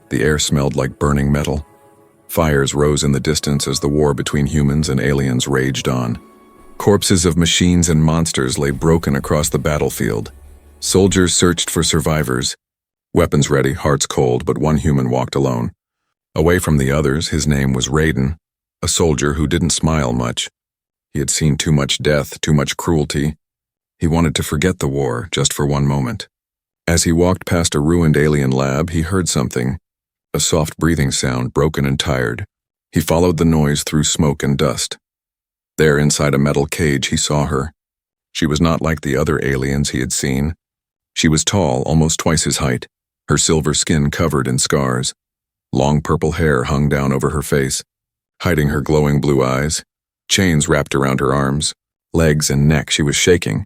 The air smelled like burning metal. Fires rose in the distance as the war between humans and aliens raged on. Corpses of machines and monsters lay broken across the battlefield. Soldiers searched for survivors. Weapons ready, hearts cold, but one human walked alone. Away from the others, his name was Raiden, a soldier who didn't smile much. He had seen too much death, too much cruelty. He wanted to forget the war, just for one moment. As he walked past a ruined alien lab, he heard something, a soft breathing sound, broken and tired. He followed the noise through smoke and dust. There, inside a metal cage, he saw her. She was not like the other aliens he had seen. She was tall, almost twice his height, her silver skin covered in scars. Long purple hair hung down over her face, hiding her glowing blue eyes. Chains wrapped around her arms, legs and neck. She was shaking.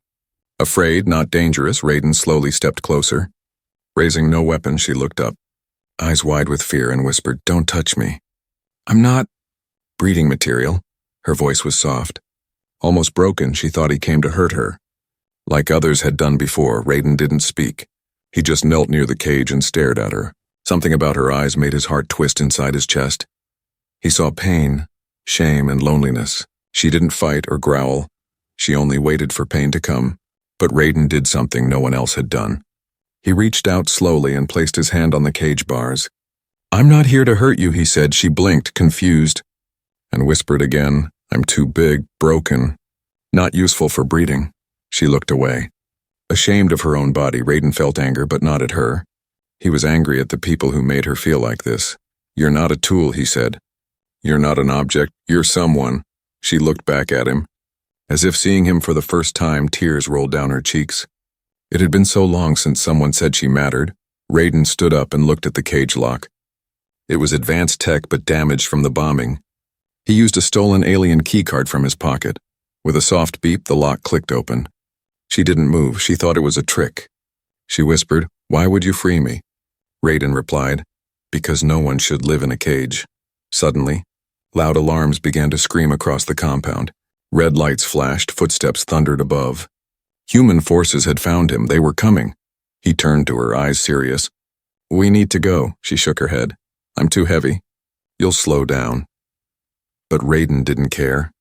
Afraid, not dangerous, Raiden slowly stepped closer. Raising no weapon, she looked up, eyes wide with fear, and whispered, "Don't touch me. I'm not breeding material." Her voice was soft. Almost broken, she thought he came to hurt her. Like others had done before, Raiden didn't speak. He just knelt near the cage and stared at her. Something about her eyes made his heart twist inside his chest. He saw pain, shame, and loneliness. She didn't fight or growl. She only waited for pain to come. But Raiden did something no one else had done. He reached out slowly and placed his hand on the cage bars. "I'm not here to hurt you," he said. She blinked, confused, and whispered again, "I'm too big, broken, not useful for breeding." She looked away. Ashamed of her own body, Raiden felt anger, but not at her. He was angry at the people who made her feel like this. "You're not a tool," he said. "You're not an object. You're someone." She looked back at him. As if seeing him for the first time, tears rolled down her cheeks. It had been so long since someone said she mattered. Raiden stood up and looked at the cage lock. It was advanced tech but damaged from the bombing. He used a stolen alien keycard from his pocket. With a soft beep, the lock clicked open. She didn't move. She thought it was a trick. She whispered, "Why would you free me?" Raiden replied, "Because no one should live in a cage." Suddenly, loud alarms began to scream across the compound. Red lights flashed, footsteps thundered above. Human forces had found him. They were coming. He turned to her, eyes serious. "We need to go," she shook her head. "I'm too heavy. You'll slow down." But Raiden didn't care.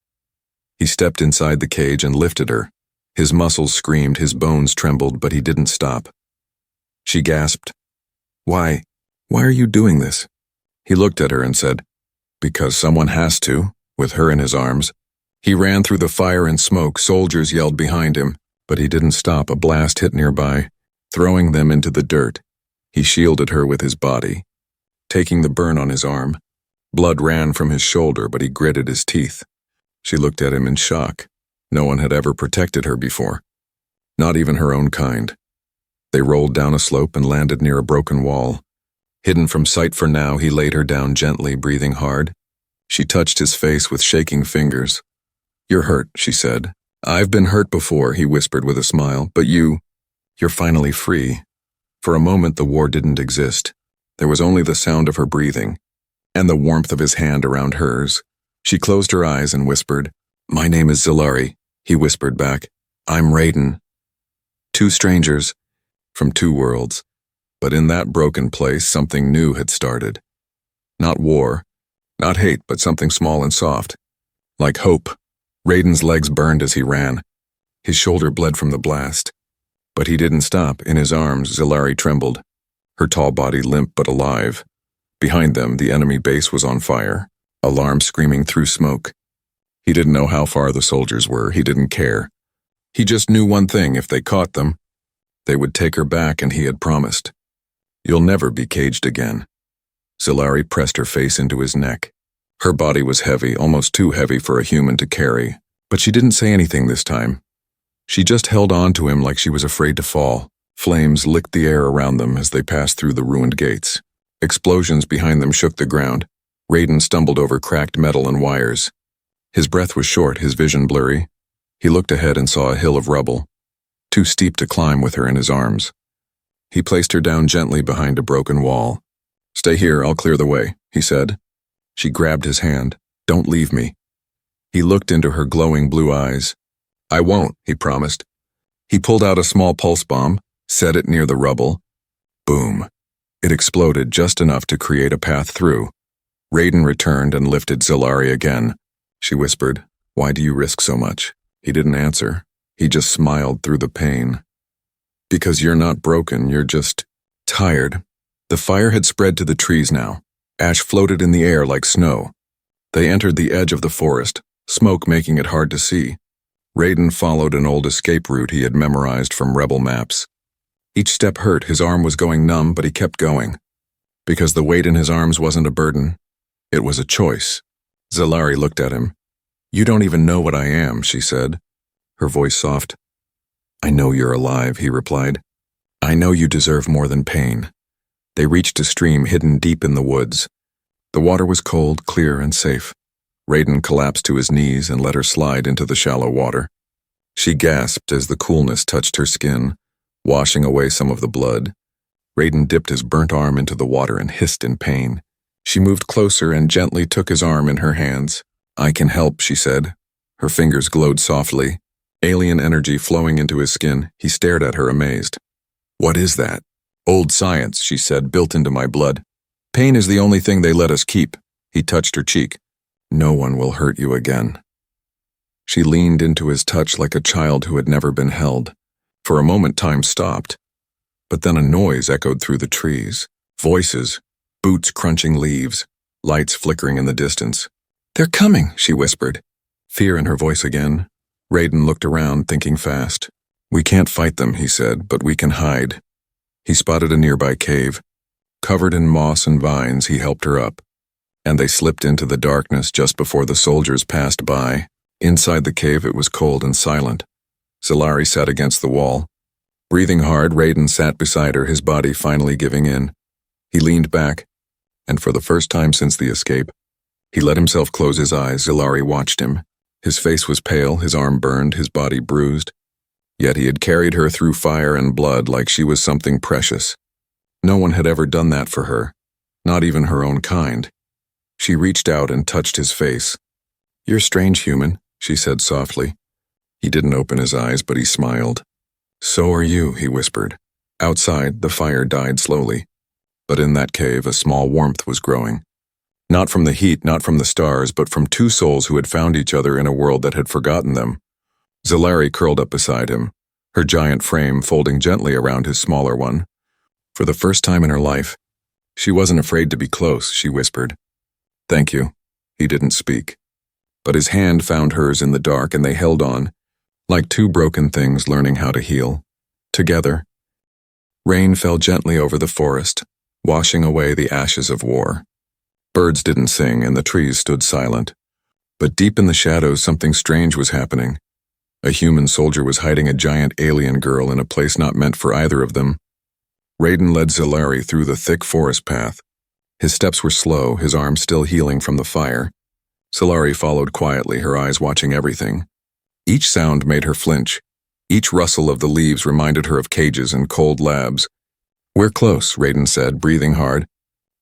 He stepped inside the cage and lifted her. His muscles screamed, his bones trembled, but he didn't stop. She gasped, Why are you doing this?" He looked at her and said, "Because someone has to," with her in his arms. He ran through the fire and smoke. Soldiers yelled behind him, but he didn't stop. A blast hit nearby, throwing them into the dirt. He shielded her with his body, taking the burn on his arm. Blood ran from his shoulder, but he gritted his teeth. She looked at him in shock. No one had ever protected her before, not even her own kind. They rolled down a slope and landed near a broken wall. Hidden from sight for now, he laid her down gently, breathing hard. She touched his face with shaking fingers. "You're hurt," she said. "I've been hurt before," he whispered with a smile, "but you're finally free." For a moment, the war didn't exist. There was only the sound of her breathing, and the warmth of his hand around hers. She closed her eyes and whispered, "My name is Zilari," he whispered back. "I'm Raiden." Two strangers, from two worlds. But in that broken place, something new had started. Not war, not hate, but something small and soft. Like hope. Raiden's legs burned as he ran. His shoulder bled from the blast. But he didn't stop. In his arms, Zilari trembled, her tall body limp but alive. Behind them, the enemy base was on fire, alarms screaming through smoke. He didn't know how far the soldiers were. He didn't care. He just knew one thing: if they caught them, they would take her back, and he had promised. "You'll never be caged again." Zilari pressed her face into his neck. Her body was heavy, almost too heavy for a human to carry, but she didn't say anything this time. She just held on to him like she was afraid to fall. Flames licked the air around them as they passed through the ruined gates. Explosions behind them shook the ground. Raiden stumbled over cracked metal and wires. His breath was short, his vision blurry. He looked ahead and saw a hill of rubble, too steep to climb with her in his arms. He placed her down gently behind a broken wall. "Stay here, I'll clear the way," he said. She grabbed his hand. "Don't leave me." He looked into her glowing blue eyes. "I won't," he promised. He pulled out a small pulse bomb, set it near the rubble. Boom. It exploded just enough to create a path through. Raiden returned and lifted Zilari again. She whispered, "Why do you risk so much?" He didn't answer. He just smiled through the pain. "Because you're not broken, you're just tired." The fire had spread to the trees now. Ash floated in the air like snow. They entered the edge of the forest, smoke making it hard to see. Raiden followed an old escape route he had memorized from rebel maps. Each step hurt, his arm was going numb, but he kept going. Because the weight in his arms wasn't a burden, it was a choice. Zilari looked at him. "You don't even know what I am," she said, her voice soft. "I know you're alive," he replied. "I know you deserve more than pain." They reached a stream hidden deep in the woods. The water was cold, clear, and safe. Raiden collapsed to his knees and let her slide into the shallow water. She gasped as the coolness touched her skin, washing away some of the blood. Raiden dipped his burnt arm into the water and hissed in pain. She moved closer and gently took his arm in her hands. "I can help," she said. Her fingers glowed softly, alien energy flowing into his skin. He stared at her amazed. "What is that?" "Old science," she said, "built into my blood. Pain is the only thing they let us keep." He touched her cheek. "No one will hurt you again." She leaned into his touch like a child who had never been held. For a moment time stopped, but then a noise echoed through the trees. Voices, boots crunching leaves, lights flickering in the distance. "They're coming," she whispered, fear in her voice again. Raiden looked around, thinking fast. "We can't fight them," he said, "but we can hide." He spotted a nearby cave. Covered in moss and vines, he helped her up, and they slipped into the darkness just before the soldiers passed by. Inside the cave it was cold and silent. Zilari sat against the wall. Breathing hard, Raiden sat beside her, his body finally giving in. He leaned back, and for the first time since the escape, he let himself close his eyes. Zilari watched him. His face was pale, his arm burned, his body bruised. Yet he had carried her through fire and blood like she was something precious. No one had ever done that for her, not even her own kind. She reached out and touched his face. "You're strange, human," she said softly. He didn't open his eyes, but he smiled. "So are you," he whispered. Outside, the fire died slowly. But in that cave, a small warmth was growing. Not from the heat, not from the stars, but from two souls who had found each other in a world that had forgotten them. Zilari curled up beside him, her giant frame folding gently around his smaller one. For the first time in her life, she wasn't afraid to be close, she whispered. "Thank you." He didn't speak. But his hand found hers in the dark, and they held on, like two broken things learning how to heal. Together. Rain fell gently over the forest, washing away the ashes of war. Birds didn't sing, and the trees stood silent. But deep in the shadows, something strange was happening. A human soldier was hiding a giant alien girl in a place not meant for either of them. Raiden led Zilari through the thick forest path. His steps were slow, his arms still healing from the fire. Zilari followed quietly, her eyes watching everything. Each sound made her flinch. Each rustle of the leaves reminded her of cages and cold labs. "We're close," Raiden said, breathing hard.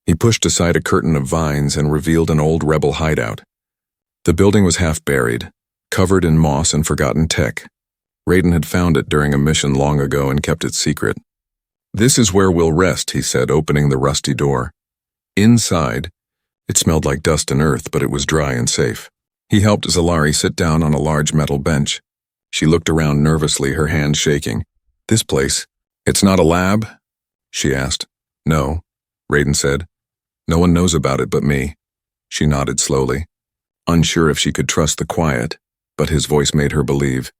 He pushed aside a curtain of vines and revealed an old rebel hideout. The building was half buried, covered in moss and forgotten tech. Raiden had found it during a mission long ago and kept it secret. "This is where we'll rest," he said, opening the rusty door. Inside, it smelled like dust and earth, but it was dry and safe. He helped Zilari sit down on a large metal bench. She looked around nervously, her hands shaking. "This place, it's not a lab?" she asked. "No," Raiden said. "No one knows about it but me." She nodded slowly, unsure if she could trust the quiet, but his voice made her believe.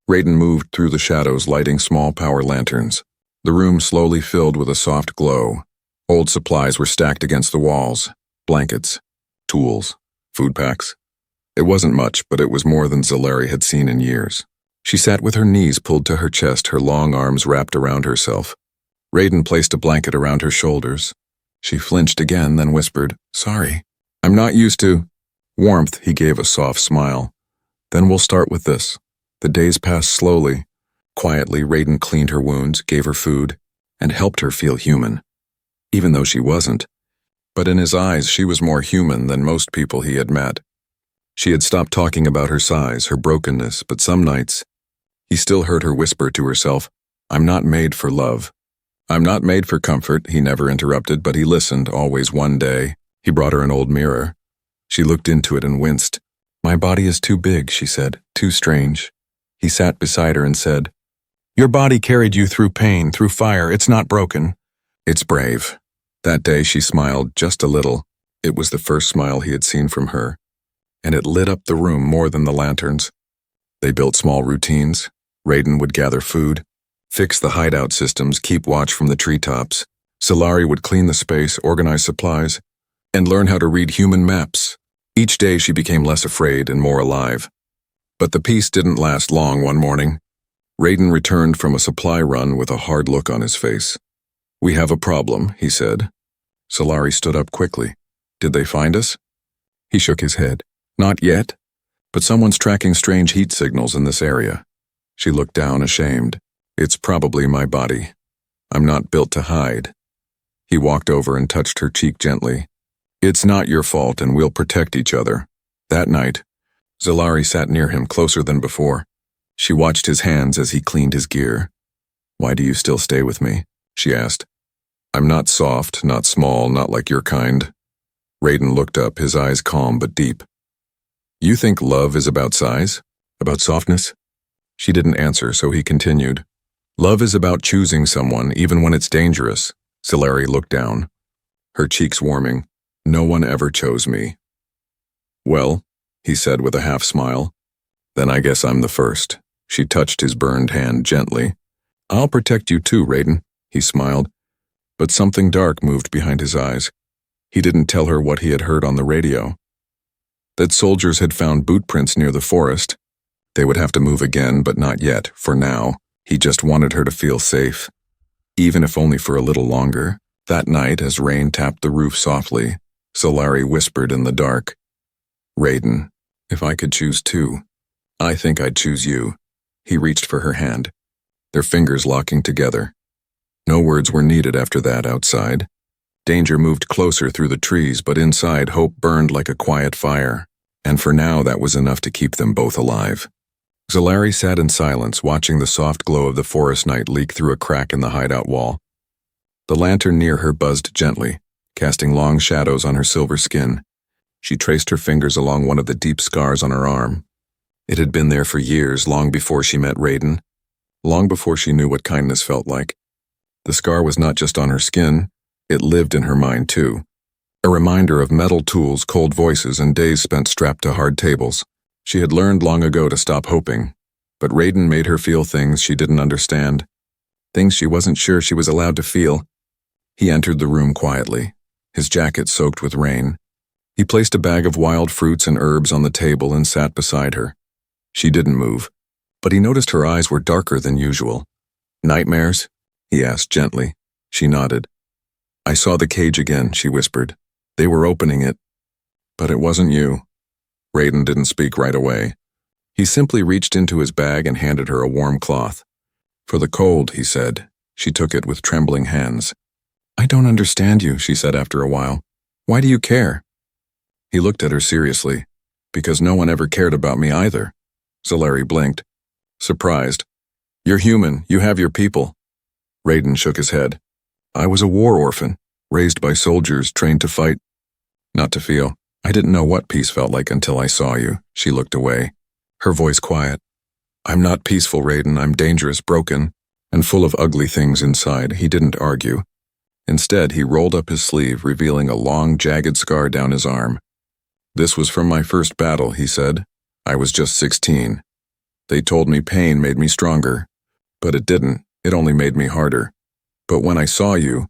Raiden moved through the shadows, lighting small power lanterns. The room slowly filled with a soft glow. Old supplies were stacked against the walls. Blankets, tools, food packs. It wasn't much, but it was more than Zilari had seen in years. She sat with her knees pulled to her chest, her long arms wrapped around herself. Raiden placed a blanket around her shoulders. She flinched again, then whispered, "Sorry. I'm not used to warmth." He gave a soft smile. "Then we'll start with this." The days passed slowly. Quietly, Raiden cleaned her wounds, gave her food, and helped her feel human. Even though she wasn't. But in his eyes, she was more human than most people he had met. She had stopped talking about her size, her brokenness, but some nights, he still heard her whisper to herself, "I'm not made for love." I'm not made for comfort, he never interrupted, but he listened, always one day. He brought her an old mirror. She looked into it and winced. My body is too big, she said, too strange. He sat beside her and said, Your body carried you through pain, through fire. It's not broken. It's brave. That day she smiled just a little. It was the first smile he had seen from her, and it lit up the room more than the lanterns. They built small routines. Raiden would gather food, fix the hideout systems, keep watch from the treetops. Solari would clean the space, organize supplies, and learn how to read human maps. Each day she became less afraid and more alive. But the peace didn't last long one morning. Raiden returned from a supply run with a hard look on his face. We have a problem, he said. Solari stood up quickly. Did they find us? He shook his head. Not yet, but someone's tracking strange heat signals in this area. She looked down, ashamed. It's probably my body. I'm not built to hide. He walked over and touched her cheek gently. It's not your fault, and we'll protect each other. That night, Solari sat near him closer than before. She watched his hands as he cleaned his gear. Why do you still stay with me? She asked. I'm not soft, not small, not like your kind. Raiden looked up, his eyes calm but deep. You think love is about size? About softness? She didn't answer, so he continued. Love is about choosing someone, even when it's dangerous. Solari looked down, her cheeks warming. No one ever chose me. Well, he said with a half smile. Then I guess I'm the first. She touched his burned hand gently. I'll protect you too, Raiden, he smiled. But something dark moved behind his eyes. He didn't tell her what he had heard on the radio. That soldiers had found boot prints near the forest. They would have to move again, but not yet, for now. He just wanted her to feel safe, even if only for a little longer. That night, as rain tapped the roof softly, Solari whispered in the dark, Raiden, if I could choose too, I think I'd choose you. He reached for her hand, their fingers locking together. No words were needed after that outside. Danger moved closer through the trees, but inside hope burned like a quiet fire, and for now that was enough to keep them both alive. Solari sat in silence, watching the soft glow of the forest night leak through a crack in the hideout wall. The lantern near her buzzed gently, casting long shadows on her silver skin. She traced her fingers along one of the deep scars on her arm. It had been there for years, long before she met Raiden, long before she knew what kindness felt like. The scar was not just on her skin, it lived in her mind too. A reminder of metal tools, cold voices, and days spent strapped to hard tables. She had learned long ago to stop hoping, but Raiden made her feel things she didn't understand, things she wasn't sure she was allowed to feel. He entered the room quietly, his jacket soaked with rain. He placed a bag of wild fruits and herbs on the table and sat beside her. She didn't move, but he noticed her eyes were darker than usual. Nightmares? He asked gently. She nodded. I saw the cage again, she whispered. They were opening it. But it wasn't you. Raiden didn't speak right away. He simply reached into his bag and handed her a warm cloth. For the cold, he said. She took it with trembling hands. I don't understand you, she said after a while. Why do you care? He looked at her seriously. Because no one ever cared about me either. Solari blinked, surprised. You're human, you have your people. Raiden shook his head. I was a war orphan, raised by soldiers, trained to fight, not to feel. I didn't know what peace felt like until I saw you. She looked away, her voice quiet. I'm not peaceful, Raiden. I'm dangerous, broken, and full of ugly things inside. He didn't argue. Instead, he rolled up his sleeve, revealing a long, jagged scar down his arm. This was from my first battle, he said. I was just 16. They told me pain made me stronger, but it didn't. It only made me harder. But when I saw you,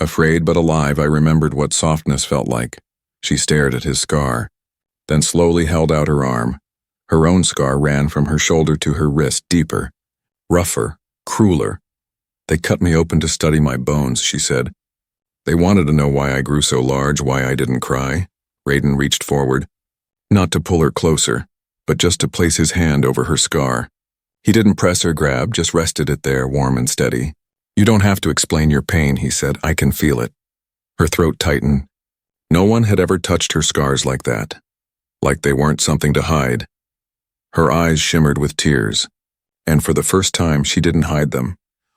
afraid but alive, I remembered what softness felt like. She stared at his scar, then slowly held out her arm. Her own scar ran from her shoulder to her wrist, deeper, rougher, crueler. They cut me open to study my bones, she said. They wanted to know why I grew so large, why I didn't cry. Raiden reached forward, not to pull her closer, but just to place his hand over her scar. He didn't press or grab, just rested it there, warm and steady. You don't have to explain your pain, he said. I can feel it. Her throat tightened. No one had ever touched her scars like that, like they weren't something to hide. Her eyes shimmered with tears, and for the first time she didn't hide them.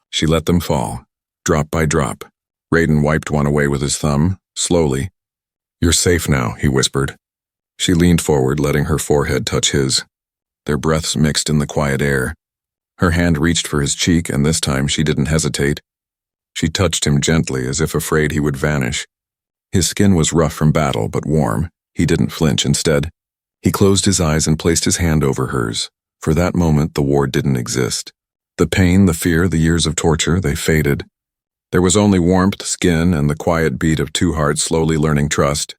She let them fall, drop by drop. Raiden wiped one away with his thumb, slowly. "You're safe now," he whispered. She leaned forward, letting her forehead touch his. Their breaths mixed in the quiet air. Her hand reached for his cheek, and this time she didn't hesitate. She touched him gently, as if afraid he would vanish. His skin was rough from battle, but warm. He didn't flinch. Instead, he closed his eyes and placed his hand over hers. For that moment, the war didn't exist. The pain, the fear, the years of torture, they faded. There was only warmth, skin, and the quiet beat of two hearts slowly learning trust.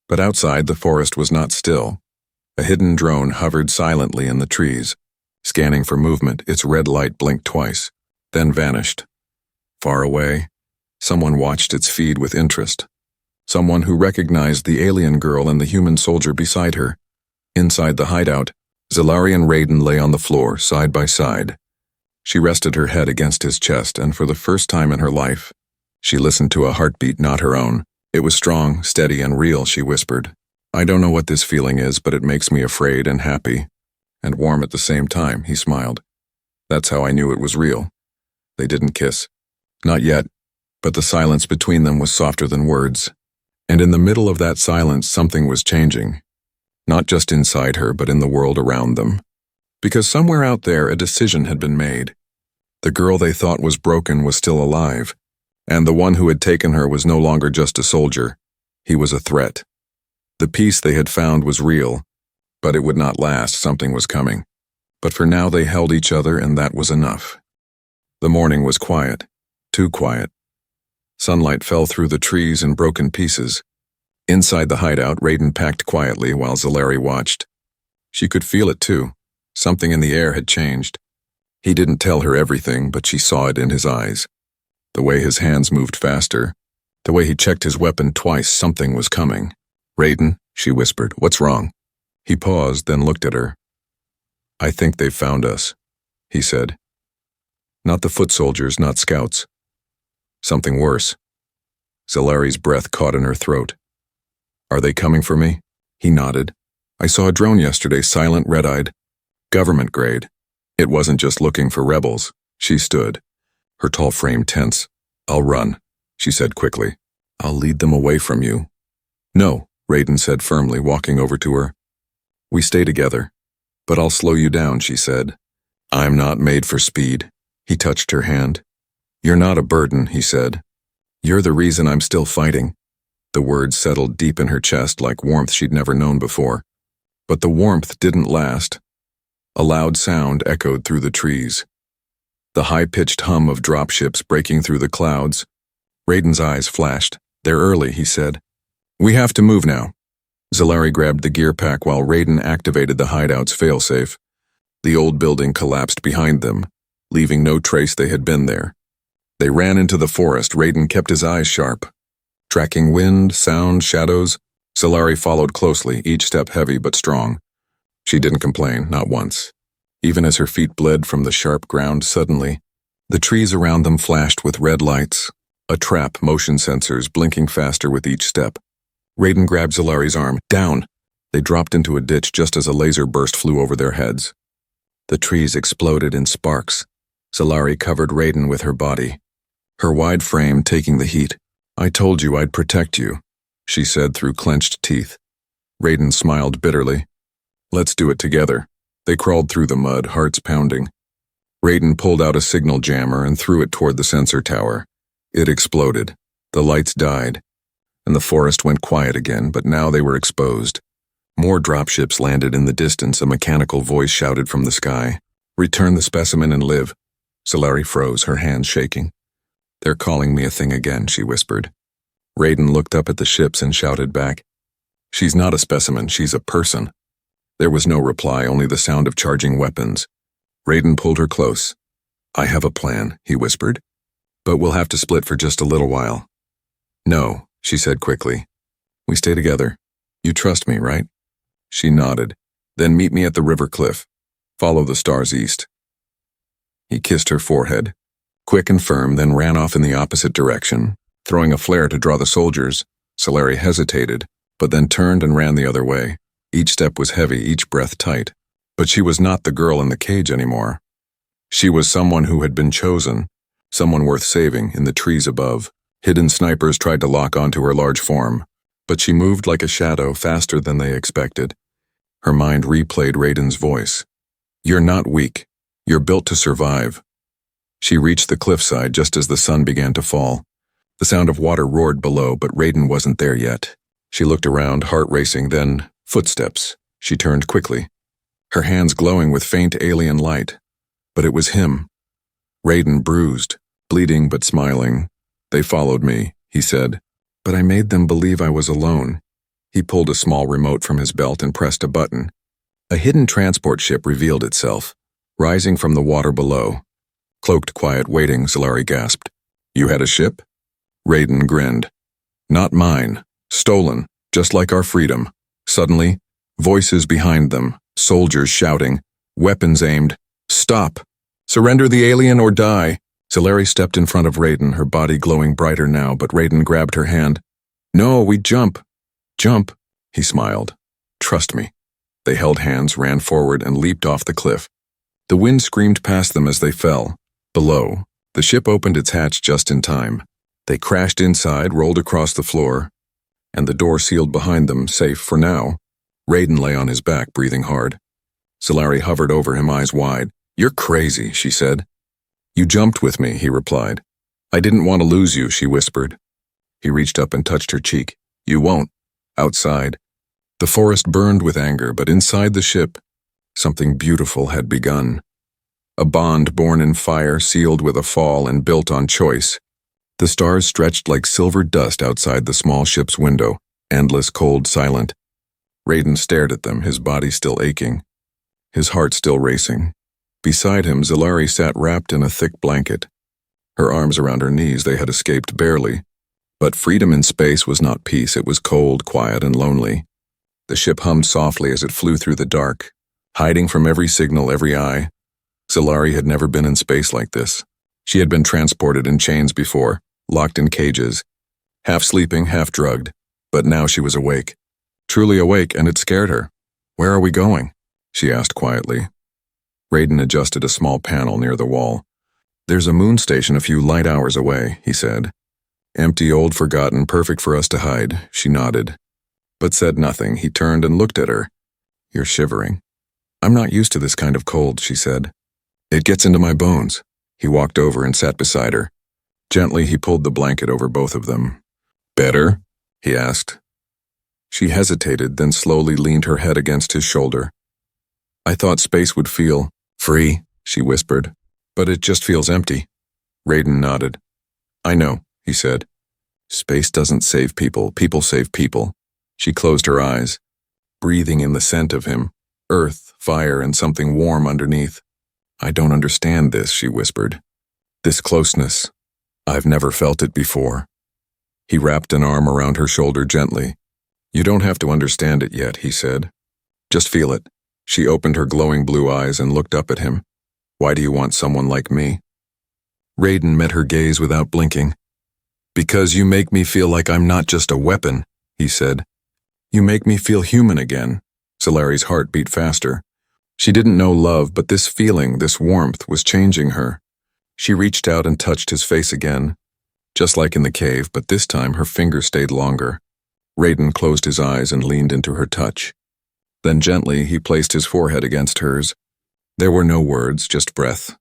But outside, the forest was not still. A hidden drone hovered silently in the trees. Scanning for movement, its red light blinked twice, then vanished. Far away, someone watched its feed with interest. Someone who recognized the alien girl and the human soldier beside her. Inside the hideout, Zalari and Raiden lay on the floor, side by side. She rested her head against his chest, and for the first time in her life, she listened to a heartbeat not her own. It was strong, steady, and real, she whispered. "I don't know what this feeling is, but it makes me afraid and happy. And warm at the same time," he smiled. "That's how I knew it was real." They didn't kiss. Not yet, but the silence between them was softer than words. And in the middle of that silence, something was changing. Not just inside her, but in the world around them. Because somewhere out there, a decision had been made. The girl they thought was broken was still alive, and the one who had taken her was no longer just a soldier. He was a threat. The peace they had found was real, but it would not last. Something was coming. But for now they held each other, and that was enough. The morning was quiet, too quiet. Sunlight fell through the trees in broken pieces. Inside the hideout, Raiden packed quietly while Zalari watched. She could feel it too. Something in the air had changed. He didn't tell her everything, but she saw it in his eyes. The way his hands moved faster, the way he checked his weapon twice, something was coming. "Raiden," she whispered, "what's wrong?" He paused, then looked at her. "I think they've found us," he said. "Not the foot soldiers, not scouts. Something worse." Zalari's breath caught in her throat. "Are they coming for me?" He nodded. "I saw a drone yesterday, silent, red-eyed. Government grade. It wasn't just looking for rebels." She stood, her tall frame tense. "I'll run," she said quickly. "I'll lead them away from you." "No," Raiden said firmly, walking over to her. "We stay together. But I'll slow you down," she said. "I'm not made for speed." He touched her hand. "You're not a burden," he said. "You're the reason I'm still fighting." The words settled deep in her chest like warmth she'd never known before. But the warmth didn't last. A loud sound echoed through the trees. The high-pitched hum of dropships breaking through the clouds. Raiden's eyes flashed. "They're early," he said. "We have to move now." Zalari grabbed the gear pack while Raiden activated the hideout's failsafe. The old building collapsed behind them, leaving no trace they had been there. They ran into the forest. Raiden kept his eyes sharp. Tracking wind, sound, shadows, Zalari followed closely, each step heavy but strong. She didn't complain, not once. Even as her feet bled from the sharp ground suddenly, the trees around them flashed with red lights, a trap, motion sensors blinking faster with each step. Raiden grabbed Zalari's arm. "Down!" They dropped into a ditch just as a laser burst flew over their heads. The trees exploded in sparks. Zalari covered Raiden with her body, her wide frame taking the heat. "I told you I'd protect you," she said through clenched teeth. Raiden smiled bitterly. "Let's do it together." They crawled through the mud, hearts pounding. Raiden pulled out a signal jammer and threw it toward the sensor tower. It exploded. The lights died, and the forest went quiet again, but now they were exposed. More dropships landed in the distance. A mechanical voice shouted from the sky, "Return the specimen and live." Zalari froze, her hands shaking. "They're calling me a thing again," she whispered. Raiden looked up at the ships and shouted back, "She's not a specimen, she's a person." There was no reply, only the sound of charging weapons. Raiden pulled her close. "I have a plan," he whispered, "but we'll have to split for just a little while." "No," she said quickly. "We stay together. You trust me, right?" She nodded. "Then meet me at the river cliff. Follow the stars east." He kissed her forehead, quick and firm, then ran off in the opposite direction, throwing a flare to draw the soldiers. Zalari hesitated, but then turned and ran the other way. Each step was heavy, each breath tight. But she was not the girl in the cage anymore. She was someone who had been chosen, Someone worth saving in the trees above. Hidden snipers tried to lock onto her large form, but she moved like a shadow faster than they expected. Her mind replayed Raiden's voice. "You're not weak. You're built to survive." She reached the cliffside just as the sun began to fall. The sound of water roared below, but Raiden wasn't there yet. She looked around, heart racing, then footsteps. She turned quickly, her hands glowing with faint alien light. But it was him. Raiden, bruised, bleeding but smiling. "They followed me," he said, "but I made them believe I was alone." He pulled a small remote from his belt and pressed a button. A hidden transport ship revealed itself, rising from the water below. Cloaked, quiet, waiting, Solari gasped. "You had a ship?" Raiden grinned. "Not mine. Stolen, just like our freedom." Suddenly, voices behind them, soldiers shouting, weapons aimed. "Stop! Surrender the alien or die!" Solari stepped in front of Raiden, her body glowing brighter now, but Raiden grabbed her hand. "No, we jump." "Jump," he smiled. "Trust me." They held hands, ran forward, and leaped off the cliff. The wind screamed past them as they fell. Below, the ship opened its hatch just in time. They crashed inside, rolled across the floor, and the door sealed behind them, safe for now. Raiden lay on his back, breathing hard. Solari hovered over him, eyes wide. "You're crazy," she said. "You jumped with me," he replied. "I didn't want to lose you," she whispered. He reached up and touched her cheek. "You won't." Outside, the forest burned with anger, but inside the ship, something beautiful had begun. A bond born in fire, sealed with a fall and built on choice. The stars stretched like silver dust outside the small ship's window, endless, cold, silent. Raiden stared at them, his body still aching, his heart still racing. Beside him, Solari sat wrapped in a thick blanket. Her arms around her knees, they had escaped barely. But freedom in space was not peace, it was cold, quiet, and lonely. The ship hummed softly as it flew through the dark, hiding from every signal, every eye. Solari had never been in space like this. She had been transported in chains before, locked in cages, half sleeping, half drugged. But now she was awake. Truly awake, and it scared her. "Where are we going?" she asked quietly. Raiden adjusted a small panel near the wall. "There's a moon station a few light hours away," he said. "Empty, old, forgotten, perfect for us to hide." She nodded, but said nothing. He turned and looked at her. "You're shivering." "I'm not used to this kind of cold," she said. "It gets into my bones." He walked over and sat beside her. Gently, he pulled the blanket over both of them. "Better?" he asked. She hesitated, then slowly leaned her head against his shoulder. "I thought space would feel free," she whispered. "But it just feels empty." Raiden nodded. "I know," he said. "Space doesn't save people, people save people." She closed her eyes, breathing in the scent of him, earth, fire, and something warm underneath. "I don't understand this," she whispered. "This closeness. I've never felt it before." He wrapped an arm around her shoulder gently. "You don't have to understand it yet," he said. "Just feel it." She opened her glowing blue eyes and looked up at him. "Why do you want someone like me?" Raiden met her gaze without blinking. "Because you make me feel like I'm not just a weapon," he said. "You make me feel human again." Solari's heart beat faster. She didn't know love, but this feeling, this warmth, was changing her. She reached out and touched his face again, just like in the cave, but this time her finger stayed longer. Raiden closed his eyes and leaned into her touch. Then gently he placed his forehead against hers. There were no words, just breath.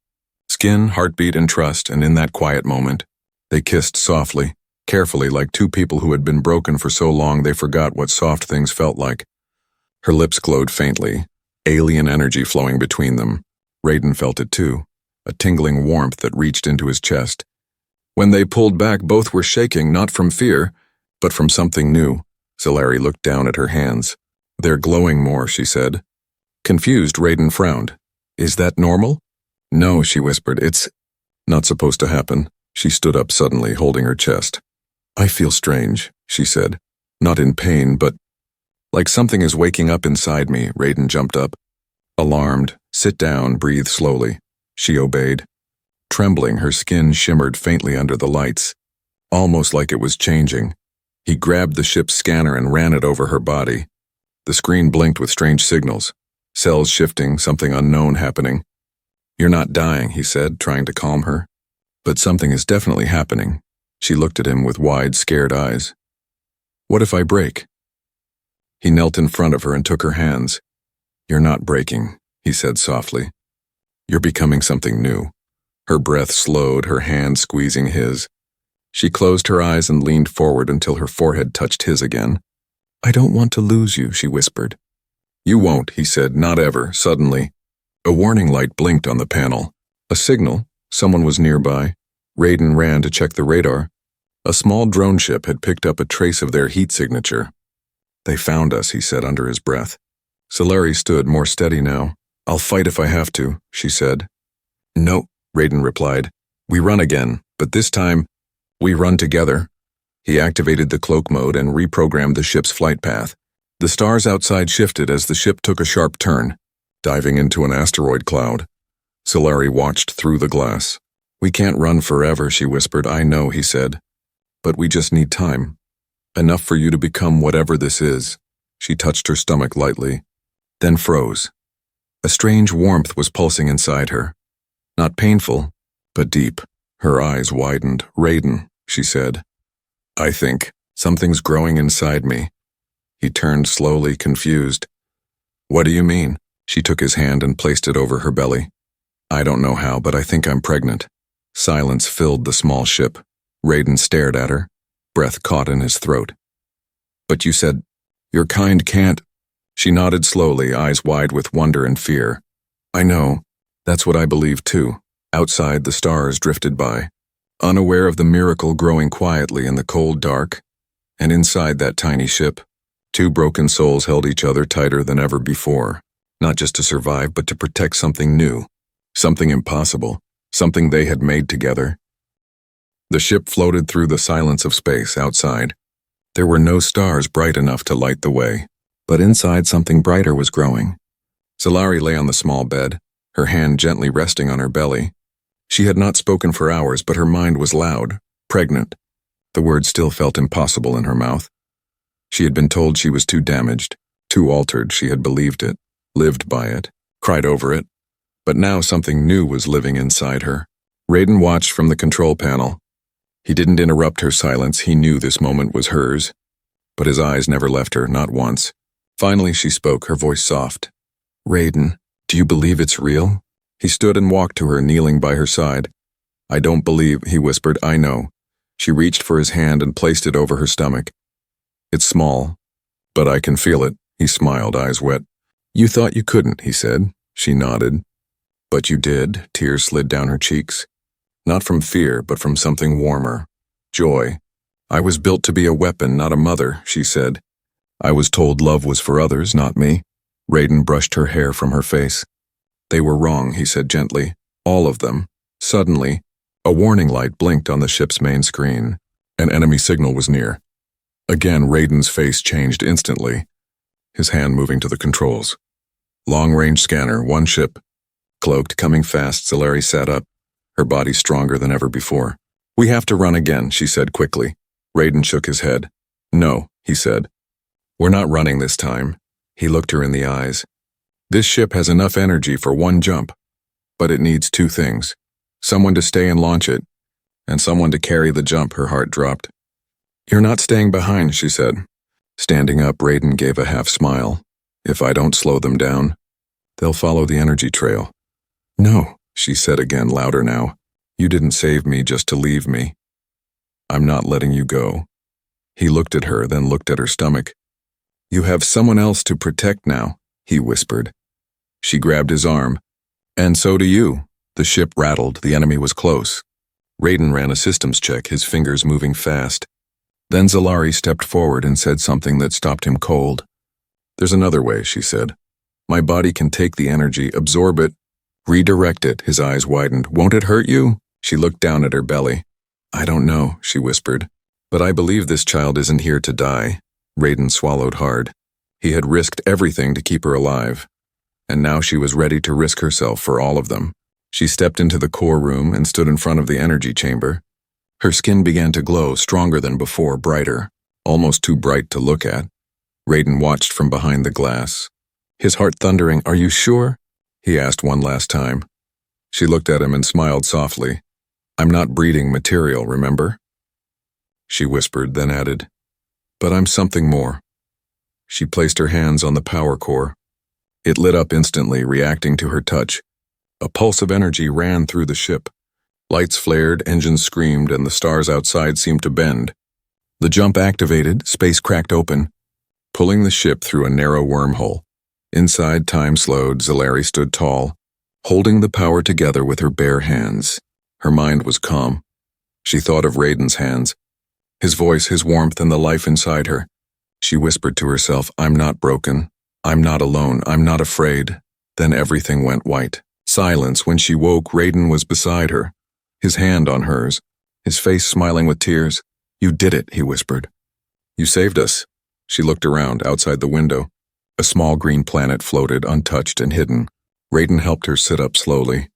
Skin, heartbeat, and trust, and in that quiet moment, they kissed softly, carefully, like two people who had been broken for so long they forgot what soft things felt like. Her lips glowed faintly, alien energy flowing between them. Raiden felt it too, a tingling warmth that reached into his chest. When they pulled back, both were shaking, not from fear, but from something new. Solari looked down at her hands. "They're glowing more," she said. Confused, Raiden frowned. "Is that normal?" "No," she whispered. "It's not supposed to happen." She stood up suddenly, holding her chest. "I feel strange," she said. "Not in pain, but like something is waking up inside me." Raiden jumped up. Alarmed, "Sit down, breathe slowly." She obeyed. Trembling, her skin shimmered faintly under the lights, almost like it was changing. He grabbed the ship's scanner and ran it over her body. The screen blinked with strange signals. Cells shifting, something unknown happening. "You're not dying," he said, trying to calm her. But something is definitely happening. She looked at him with wide, scared eyes. What if I break? He knelt in front of her and took her hands. You're not breaking, he said softly. You're becoming something new. Her breath slowed, her hand squeezing his. She closed her eyes and leaned forward until her forehead touched his again. I don't want to lose you, she whispered. You won't, he said, not ever, suddenly. A warning light blinked on the panel. A signal. Someone was nearby. Raiden ran to check the radar. A small drone ship had picked up a trace of their heat signature. They found us, he said under his breath. Solari stood more steady now. I'll fight if I have to, she said. No, Raiden replied. We run again, but this time, we run together. He activated the cloak mode and reprogrammed the ship's flight path. The stars outside shifted as the ship took a sharp turn, diving into an asteroid cloud. Solari watched through the glass. We can't run forever, she whispered. I know, he said. But we just need time. Enough for you to become whatever this is. She touched her stomach lightly, then froze. A strange warmth was pulsing inside her. Not painful, but deep. Her eyes widened. Raiden, she said. I think something's growing inside me. He turned slowly, confused. What do you mean? She took his hand and placed it over her belly. I don't know how, but I think I'm pregnant. Silence filled the small ship. Raiden stared at her, breath caught in his throat. But you said, your kind can't. She nodded slowly, eyes wide with wonder and fear. I know. That's what I believe too. Outside, the stars drifted by, unaware of the miracle growing quietly in the cold dark. And inside that tiny ship, two broken souls held each other tighter than ever before, not just to survive, but to protect something new, something impossible, something they had made together. The ship floated through the silence of space outside. There were no stars bright enough to light the way, but inside something brighter was growing. Solari lay on the small bed, her hand gently resting on her belly. She had not spoken for hours, but her mind was loud, pregnant. The word still felt impossible in her mouth. She had been told she was too damaged, too altered. She had believed it, lived by it, cried over it. But now something new was living inside her. Raiden watched from the control panel. He didn't interrupt her silence. He knew this moment was hers. But his eyes never left her, not once. Finally she spoke, her voice soft. Raiden, do you believe it's real? He stood and walked to her, kneeling by her side. I don't believe, he whispered. I know. She reached for his hand and placed it over her stomach. It's small, but I can feel it. He smiled, eyes wet. You thought you couldn't, he said. She nodded. But you did. Tears slid down her cheeks. Not from fear, but from something warmer. Joy. I was built to be a weapon, not a mother, she said. I was told love was for others, not me. Raiden brushed her hair from her face. They were wrong, he said gently. All of them. Suddenly, a warning light blinked on the ship's main screen. An enemy signal was near. Again, Raiden's face changed instantly, his hand moving to the controls. Long-range scanner, one ship. Cloaked, coming fast, Solari sat up, her body stronger than ever before. We have to run again, she said quickly. Raiden shook his head. No, he said. We're not running this time. He looked her in the eyes. This ship has enough energy for one jump, but it needs two things. Someone to stay and launch it, and someone to carry the jump. Her heart dropped. You're not staying behind, she said. Standing up, Raiden gave a half smile. If I don't slow them down, they'll follow the energy trail. No, she said again, louder now. You didn't save me just to leave me. I'm not letting you go. He looked at her, then looked at her stomach. You have someone else to protect now, he whispered. She grabbed his arm. And so do you. The ship rattled. The enemy was close. Raiden ran a systems check, his fingers moving fast. Then Solari stepped forward and said something that stopped him cold. There's another way, she said. My body can take the energy, absorb it, redirect it. His eyes widened. Won't it hurt you? She looked down at her belly. I don't know, she whispered. But I believe this child isn't here to die. Raiden swallowed hard. He had risked everything to keep her alive. And now she was ready to risk herself for all of them. She stepped into the core room and stood in front of the energy chamber. Her skin began to glow, stronger than before, brighter, almost too bright to look at. Raiden watched from behind the glass, his heart thundering. Are you sure? He asked one last time. She looked at him and smiled softly. I'm not breeding material, remember? She whispered, then added, but I'm something more. She placed her hands on the power core. It lit up instantly, reacting to her touch. A pulse of energy ran through the ship. Lights flared, engines screamed, and the stars outside seemed to bend. The jump activated, space cracked open, pulling the ship through a narrow wormhole. Inside, time slowed. Zelari stood tall, holding the power together with her bare hands. Her mind was calm. She thought of Raiden's hands, his voice, his warmth, and the life inside her. She whispered to herself, I'm not broken. I'm not alone. I'm not afraid. Then everything went white. Silence. When she woke, Raiden was beside her, his hand on hers, his face smiling with tears. You did it, he whispered. You saved us. She looked around, outside the window. A small green planet floated, untouched and hidden. Raiden helped her sit up slowly.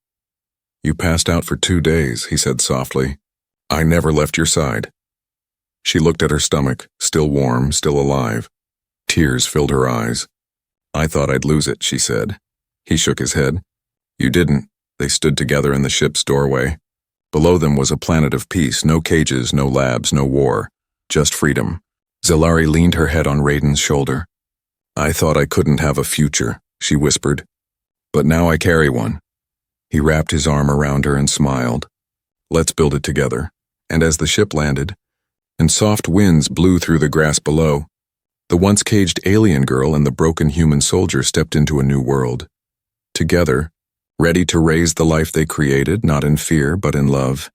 You passed out for 2 days, he said softly. I never left your side. She looked at her stomach, still warm, still alive. Tears filled her eyes. I thought I'd lose it, she said. He shook his head. You didn't. They stood together in the ship's doorway. Below them was a planet of peace, no cages, no labs, no war, just freedom. Zelari leaned her head on Raiden's shoulder. I thought I couldn't have a future, she whispered. But now I carry one. He wrapped his arm around her and smiled. Let's build it together. And as the ship landed, and soft winds blew through the grass below, the once caged alien girl and the broken human soldier stepped into a new world. Together, ready to raise the life they created, not in fear, but in love.